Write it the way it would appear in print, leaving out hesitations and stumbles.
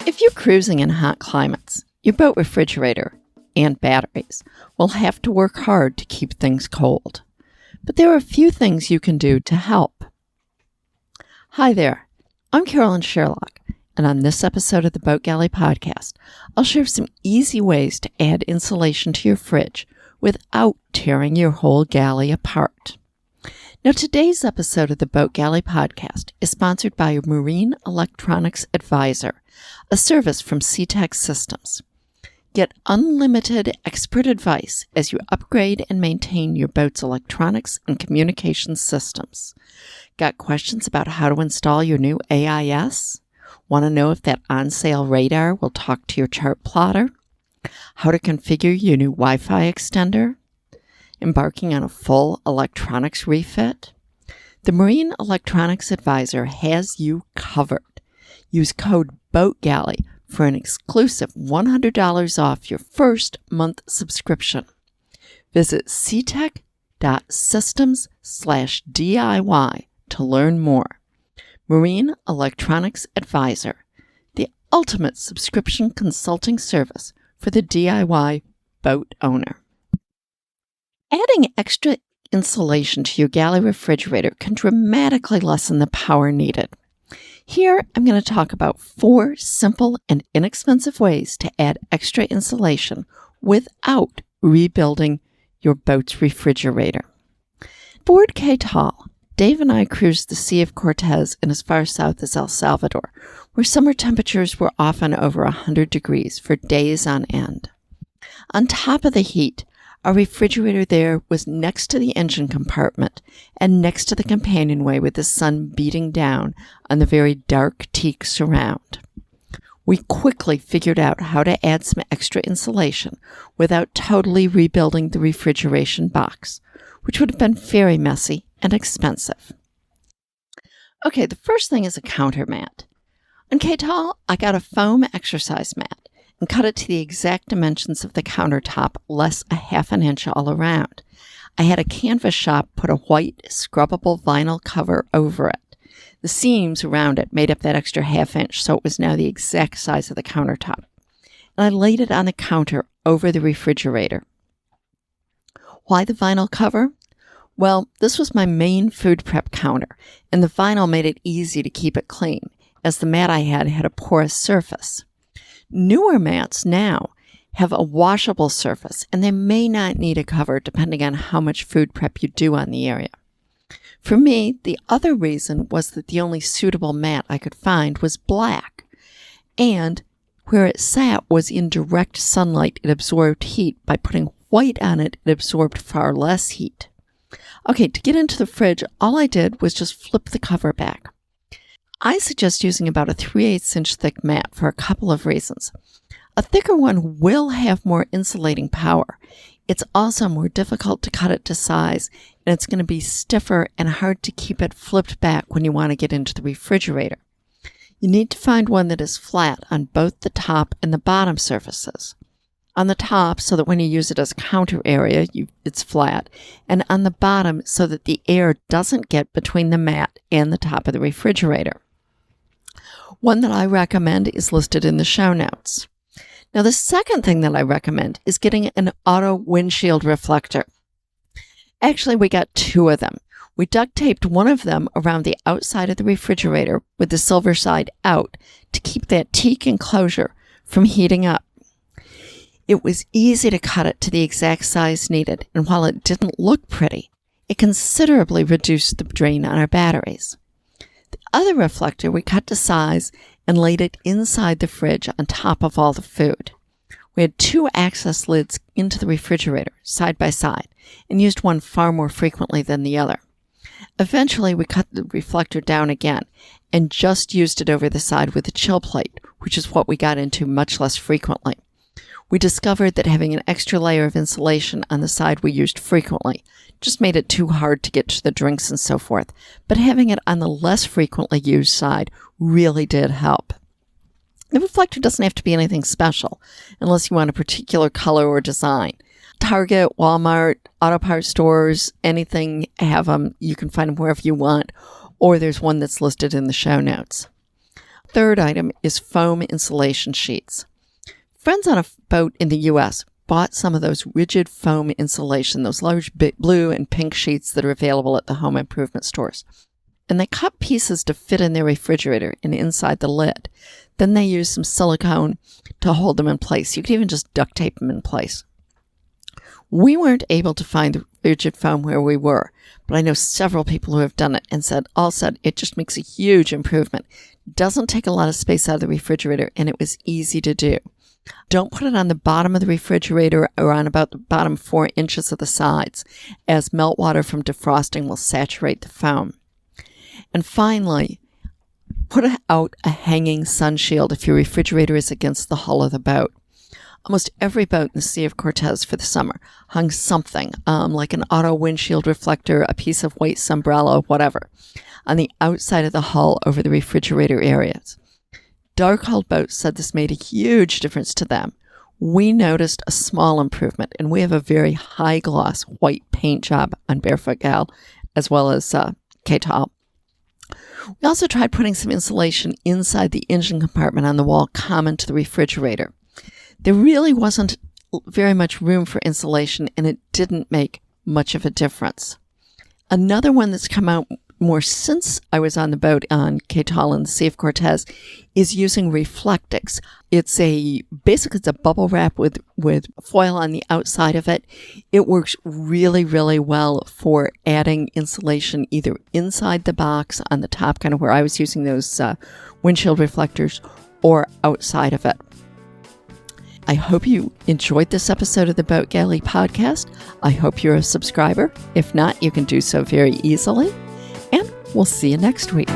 If you're cruising in hot climates, your boat refrigerator and batteries will have to work hard to keep things cold. But there are a few things you can do to help. Hi there, I'm Carolyn Sherlock, and on this episode of the Boat Galley Podcast, I'll share some easy ways to add insulation to your fridge without tearing your whole galley apart. Now, today's episode of the Boat Galley Podcast is sponsored by Marine Electronics Advisor, a service from CTEC Systems. Get unlimited expert advice as you upgrade and maintain your boat's electronics and communications systems. Got questions about how to install your new AIS? Want to know if that on-sale radar will talk to your chart plotter? How to configure your new Wi-Fi extender? Embarking on a full electronics refit? The Marine Electronics Advisor has you covered. Use code BOATGALLEY for an exclusive $100 off your first month subscription. Visit ctec.systems/DIY to learn more. Marine Electronics Advisor, the ultimate subscription consulting service for the DIY boat owner. Adding extra insulation to your galley refrigerator can dramatically lessen the power needed. Here, I'm going to talk about 4 simple and inexpensive ways to add extra insulation without rebuilding your boat's refrigerator. Aboard Cape Tall, Dave and I cruised the Sea of Cortez in as far south as El Salvador, where summer temperatures were often over 100 degrees for days on end. On top of the heat, our refrigerator there was next to the engine compartment and next to the companionway with the sun beating down on the very dark teak surround. We quickly figured out how to add some extra insulation without totally rebuilding the refrigeration box, which would have been very messy and expensive. Okay, the first thing is a counter mat. On Cape Tall, I got a foam exercise mat and cut it to the exact dimensions of the countertop, less a half an inch all around. I had a canvas shop put a white scrubbable vinyl cover over it. The seams around it made up that extra half inch, so it was now the exact size of the countertop. And I laid it on the counter over the refrigerator. Why the vinyl cover? Well, this was my main food prep counter, and the vinyl made it easy to keep it clean, as the mat I had a porous surface. Newer mats now have a washable surface, and they may not need a cover depending on how much food prep you do on the area. For me, the other reason was that the only suitable mat I could find was black, and where it sat was in direct sunlight. It absorbed heat. By putting white on it, it absorbed far less heat. Okay, to get into the fridge, all I did was just flip the cover back. I suggest using about a 3/8 inch thick mat for a couple of reasons. A thicker one will have more insulating power. It's also more difficult to cut it to size, and it's going to be stiffer and hard to keep it flipped back when you want to get into the refrigerator. You need to find one that is flat on both the top and the bottom surfaces. On the top, so that when you use it as a counter area, it's flat, and on the bottom so that the air doesn't get between the mat and the top of the refrigerator. One that I recommend is listed in the show notes. Now, the second thing that I recommend is getting an auto windshield reflector. Actually, we got 2 of them. We duct taped one of them around the outside of the refrigerator with the silver side out to keep that teak enclosure from heating up. It was easy to cut it to the exact size needed, and while it didn't look pretty, it considerably reduced the drain on our batteries. The other reflector we cut to size and laid it inside the fridge on top of all the food. We had 2 access lids into the refrigerator, side by side, and used one far more frequently than the other. Eventually, we cut the reflector down again and just used it over the side with a chill plate, which is what we got into much less frequently. We discovered that having an extra layer of insulation on the side we used frequently just made it too hard to get to the drinks and so forth, but having it on the less frequently used side really did help. The reflector doesn't have to be anything special unless you want a particular color or design. Target, Walmart, auto parts stores, anything have them. You can find them wherever you want, or there's one that's listed in the show notes. third item is foam insulation sheets. Friends on a boat in the U.S. bought some of those rigid foam insulation, those large blue and pink sheets that are available at the home improvement stores. And they cut pieces to fit in their refrigerator and inside the lid. Then they used some silicone to hold them in place. You could even just duct tape them in place. We weren't able to find the rigid foam where we were, but I know several people who have done it and said it just makes a huge improvement. Doesn't take a lot of space out of the refrigerator, and it was easy to do. Don't put it on the bottom of the refrigerator or on about the bottom 4 inches of the sides, as meltwater from defrosting will saturate the foam. And finally, put out a hanging sun shield if your refrigerator is against the hull of the boat. Almost every boat in the Sea of Cortez for the summer hung something, like an auto windshield reflector, a piece of weight umbrella, whatever, on the outside of the hull over the refrigerator areas. Dark-hulled boats said this made a huge difference to them. We noticed a small improvement, and we have a very high-gloss white paint job on Barefoot Gal, as well as K-Tall. We also tried putting some insulation inside the engine compartment on the wall common to the refrigerator. There really wasn't very much room for insulation, and it didn't make much of a difference. Another one that's come out more since I was on the boat on K-Tall in the Sea of Cortez is using Reflectix. It's basically a bubble wrap with foil on the outside of it. It works really, really well for adding insulation either inside the box on the top, kind of where I was using those windshield reflectors, or outside of it. I hope you enjoyed this episode of the Boat Galley podcast. I hope you're a subscriber. If not, you can do so very easily. And we'll see you next week.